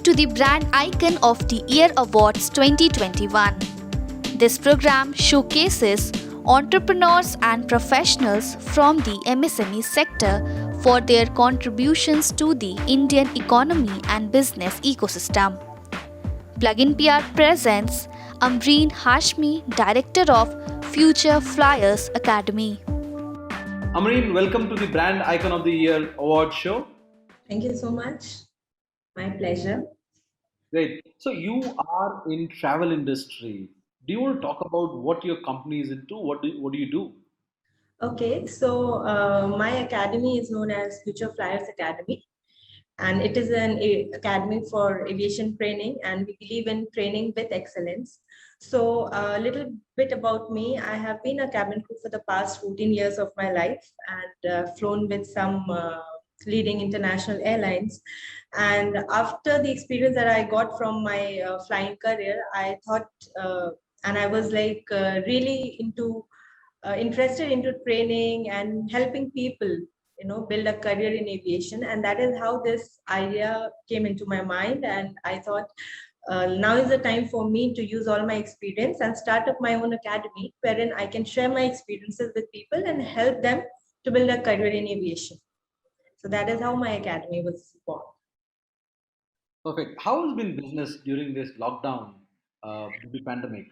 to the Brand Icon of the Year Awards 2021. This program showcases entrepreneurs and professionals from the MSME sector for their contributions to the Indian economy and business ecosystem. Plugin PR presents Ambreen Hashmi, Director of Future Flyers Academy. Amreen, welcome to the Brand Icon of the Year award show. Thank you so much. My pleasure. Great. So you are in travel industry. Do you want to talk about what your company is into? What do you do? Okay, so my academy is known as Future Flyers Academy, and it is an academy for aviation training, and we believe in training with excellence. So a little bit about me. I have been a cabin crew for the past 14 years of my life and flown with some leading international airlines. And after the experience that I got from my flying career, I thought, and I was like really interested into training and helping people, build a career in aviation. And that is how this idea came into my mind. And I thought, now is the time for me to use all my experience and start up my own academy wherein I can share my experiences with people and help them to build a career in aviation. So that is how my academy was born. Perfect. How has been business during this lockdown, the pandemic?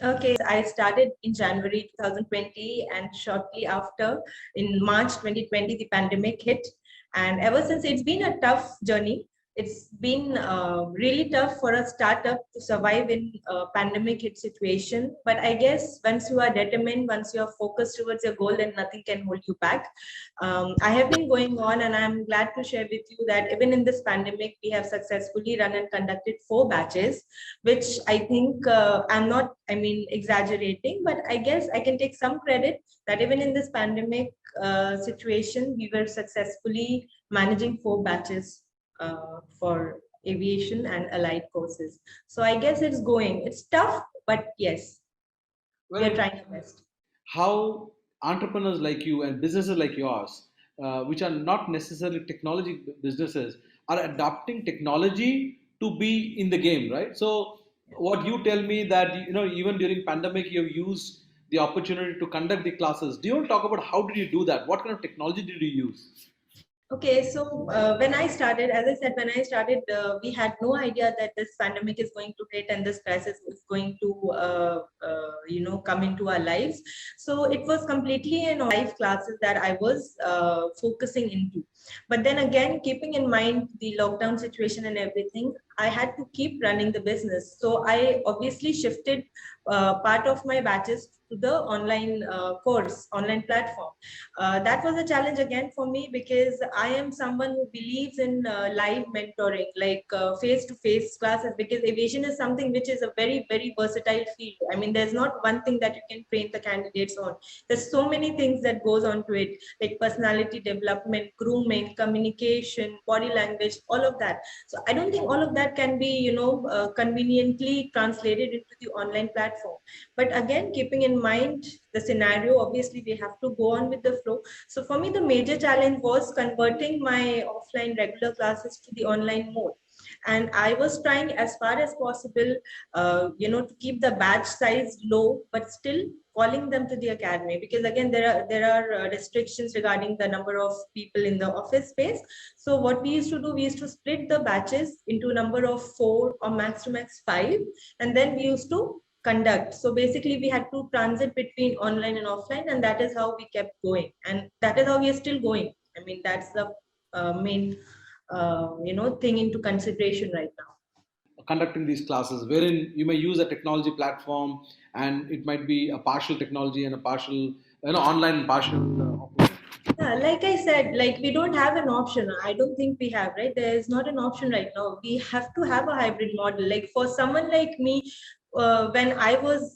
Okay, I started in January 2020, and shortly after, in March 2020, the pandemic hit. And ever since, it's been a tough journey. It's been really tough for a startup to survive in a pandemic hit situation. But I guess once you are determined, once you are focused towards your goal, then nothing can hold you back. I have been going on, and I'm glad to share with you that even in this pandemic, we have successfully run and conducted 4 batches, which I think I'm not, exaggerating, but I guess I can take some credit that even in this pandemic situation, we were successfully managing 4 batches for aviation and allied courses. So I guess it's going. It's tough, but yes, we are Well, trying our best. how entrepreneurs like you and businesses like yours, which are not necessarily technology businesses, are adopting technology to be in the game, right? So, what you tell me that even during pandemic you have used the opportunity to conduct the classes. Do you want to talk about how did you do that? What kind of technology did you use? Okay, so when I started, as I said, when I started, we had no idea that this pandemic is going to hit and this crisis is going to, come into our lives. So it was completely in live classes that I was focusing into. But then again, keeping in mind the lockdown situation and everything, I had to keep running the business. So I obviously shifted part of my batches to the online course, online platform. That was a challenge again for me because I am someone who believes in live mentoring, like face-to-face classes, because aviation is something which is a very, very versatile field. I mean, there's not one thing that you can train the candidates on. There's so many things that goes on to it, like personality development, grooming, communication, body language, all of that. So I don't think all of that can be, conveniently translated into the online platform. But again, keeping in mind the scenario, obviously we have to go on with the flow. So for me, the major challenge was converting my offline regular classes to the online mode. And I was trying as far as possible, to keep the batch size low, but still calling them to the academy, because again there are restrictions regarding the number of people in the office space. So what we used to do, we used to split the batches into a number of 4 or max to max 5, and then we used to conduct. So basically we had to transit between online and offline, and that is how we kept going, and that is how we are still going. I mean, that's the main thing into consideration right now. Conducting these classes wherein you may use a technology platform and it might be a partial technology and a partial online and partial offline. Yeah, like I said, like we don't have an option. I don't think we have, right? There is not an option right now. We have to have a hybrid model. Like for someone like me, when I was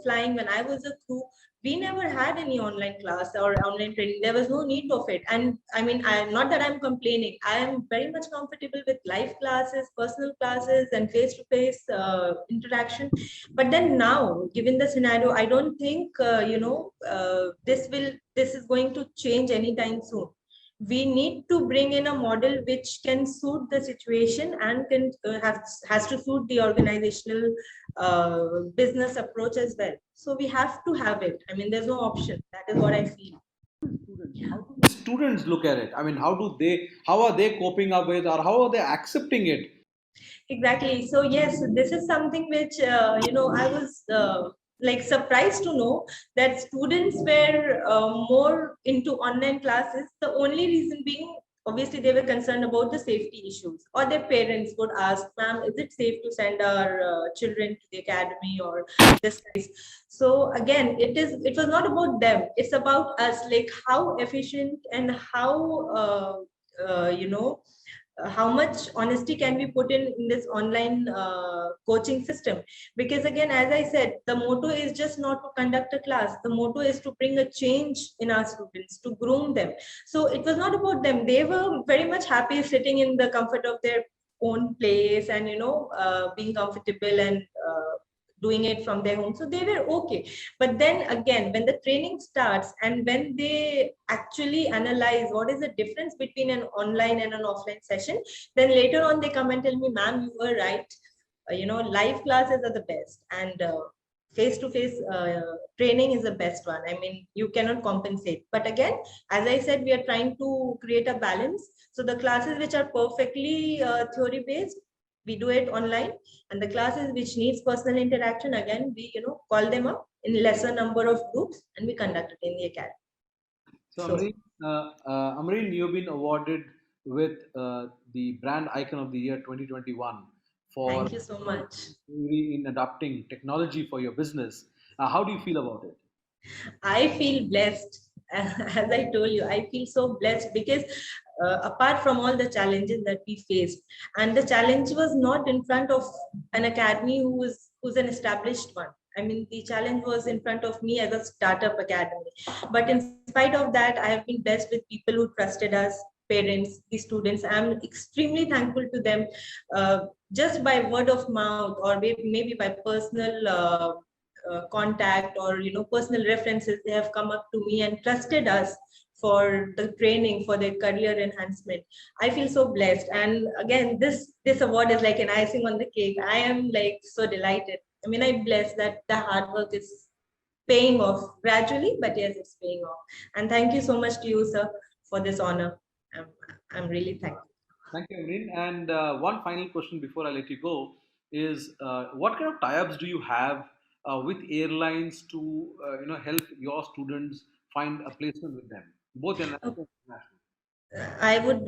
flying, when I was a crew, we never had any online class or online training. There was no need of it. And I mean, I'm not that I'm complaining. I am very much comfortable with live classes, personal classes, and face-to-face interaction. But then now, given the scenario, I don't think this is going to change anytime soon, we need to bring in a model which can suit the situation and can has to suit the organizational business approach as well. So we have to have it. I mean, there's no option. That is what I feel. How do the students look at it? I mean, how are they coping up with, or how are they accepting it? Exactly. So yes, this is something which I was like surprised to know that students were more into online classes. The only reason being, obviously, they were concerned about the safety issues, or their parents would ask, "Ma'am, is it safe to send our children to the academy or this?" So again, it was not about them. It's about us, like how efficient and how how much honesty can we put in this online coaching system. Because again, as I said, the motto is just not to conduct a class. The motto is to bring a change in our students, to groom them. So it was not about them. They were very much happy sitting in the comfort of their own place and being comfortable and doing it from their home, so they were okay. But then again, when the training starts and when they actually analyze what is the difference between an online and an offline session, then later on they come and tell me, "Ma'am, you were right. Live classes are the best, and face-to-face training is the best one. I mean, you cannot compensate." But again, as I said, we are trying to create a balance. So the classes which are perfectly theory based, we do it online, and the classes which needs personal interaction, again, we call them up in lesser number of groups and we conduct it in the academy. So, So Amreen, you've been awarded with the Brand Icon of the Year 2021 for thank you so much. in adopting technology for your business. How do you feel about it? I feel blessed. As I told you, I feel so blessed because apart from all the challenges that we faced, and the challenge was not in front of an academy who's an established one. I mean, the challenge was in front of me as a startup academy. But in spite of that, I have been blessed with people who trusted us, parents, the students. I'm extremely thankful to them. Just by word of mouth, or maybe by personal contact, or personal references, they have come up to me and trusted us for the training, for their career enhancement. I feel so blessed, and again, this award is like an icing on the cake. I am like so delighted. I mean, I'm blessed that the hard work is paying off gradually, but yes, it's paying off. And thank you so much to you, sir, for this honor. i'm, I'm really thankful. Thank you, Amreen. And one final question before I let you go is, what kind of tie-ups do you have with airlines to help your students find a placement with them, both in national and international? I would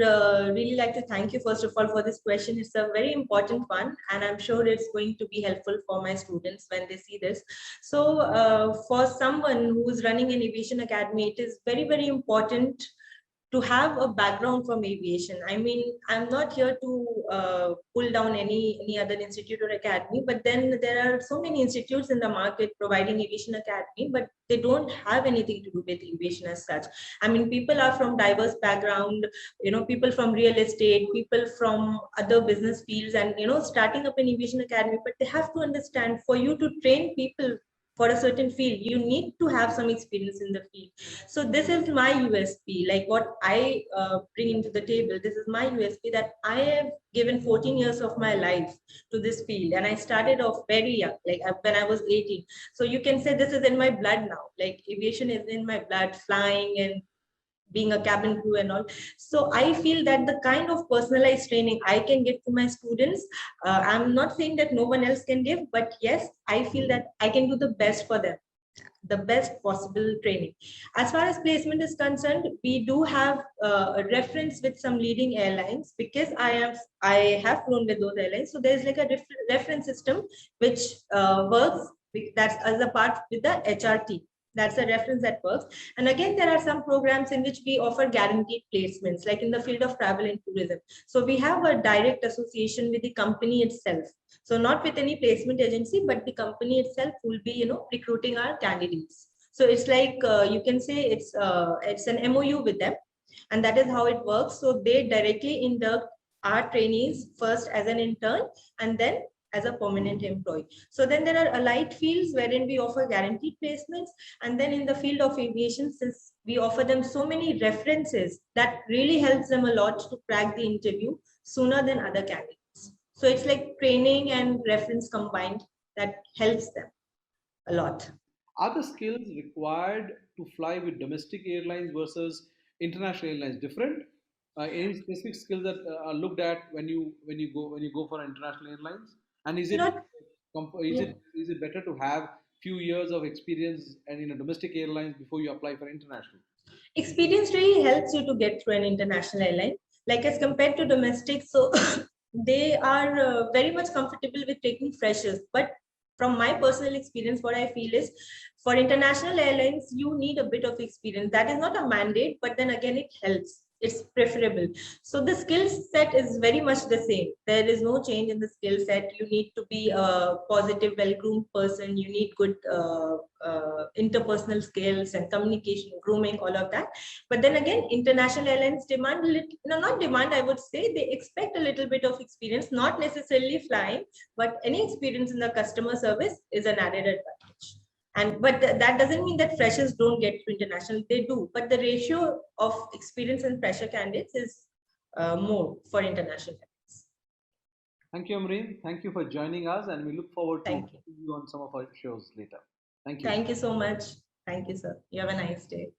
really like to thank you, first of all, for this question. It's a very important one, and I'm sure it's going to be helpful for my students when they see this. So, for someone who's running an aviation academy, it is very, very important to have a background from aviation. I mean, I'm not here to pull down any other institute or academy, but then there are so many institutes in the market providing aviation academy, but they don't have anything to do with aviation as such. I mean, people are from diverse background, people from real estate, people from other business fields, and starting up an aviation academy. But they have to understand, for you to train people for a certain field, you need to have some experience in the field. So this is my USP, like what I bring into the table. This is my USP, that I have given 14 years of my life to this field, and I started off very young, like when I was 18. So you can say this is in my blood now, like aviation is in my blood, flying and being a cabin crew and all. So I feel that the kind of personalized training I can give to my students, I'm not saying that no one else can give, but yes, I feel that I can do the best for them, the best possible training. As far as placement is concerned, we do have a reference with some leading airlines, because I have flown with those airlines. So there's like a reference system which works. That's as a part with the HRT. That's a reference that works. And again, there are some programs in which we offer guaranteed placements, like in the field of travel and tourism. So we have a direct association with the company itself. So not with any placement agency, but the company itself will be, recruiting our candidates. So it's like you can say it's an MOU with them, and that is how it works. So they directly induct our trainees first as an intern, and then as a permanent employee. So then there are allied fields wherein we offer guaranteed placements. And then in the field of aviation, since we offer them so many references, that really helps them a lot to crack the interview sooner than other candidates. So it's like training and reference combined that helps them a lot. Are the skills required to fly with domestic airlines versus international airlines different? Any specific skills that are looked at when you go for international airlines? And is it Not, is yeah. it better to have few years of experience and in a domestic airlines before you apply for international? Experience really helps you to get through an international airline, like as compared to domestic. So they are very much comfortable with taking freshers. But from my personal experience, what I feel is for international airlines, you need a bit of experience. That is not a mandate, but then again, it helps. It's preferable. So the skill set is very much the same. There is no change in the skill set. You need to be a positive, well-groomed person. You need good interpersonal skills and communication, grooming, all of that. But then again, international airlines demand, no, not demand, I would say, they expect a little bit of experience, not necessarily flying, but any experience in the customer service is an added advantage. And but that doesn't mean that freshers don't get to international. They do, but the ratio of experience and fresher candidates is more for international candidates. Thank you, Amreen. Thank you for joining us, and we look forward to Thank you. seeing you on some of our shows later. Thank you. Thank you so much. Thank you, sir. You have a nice day.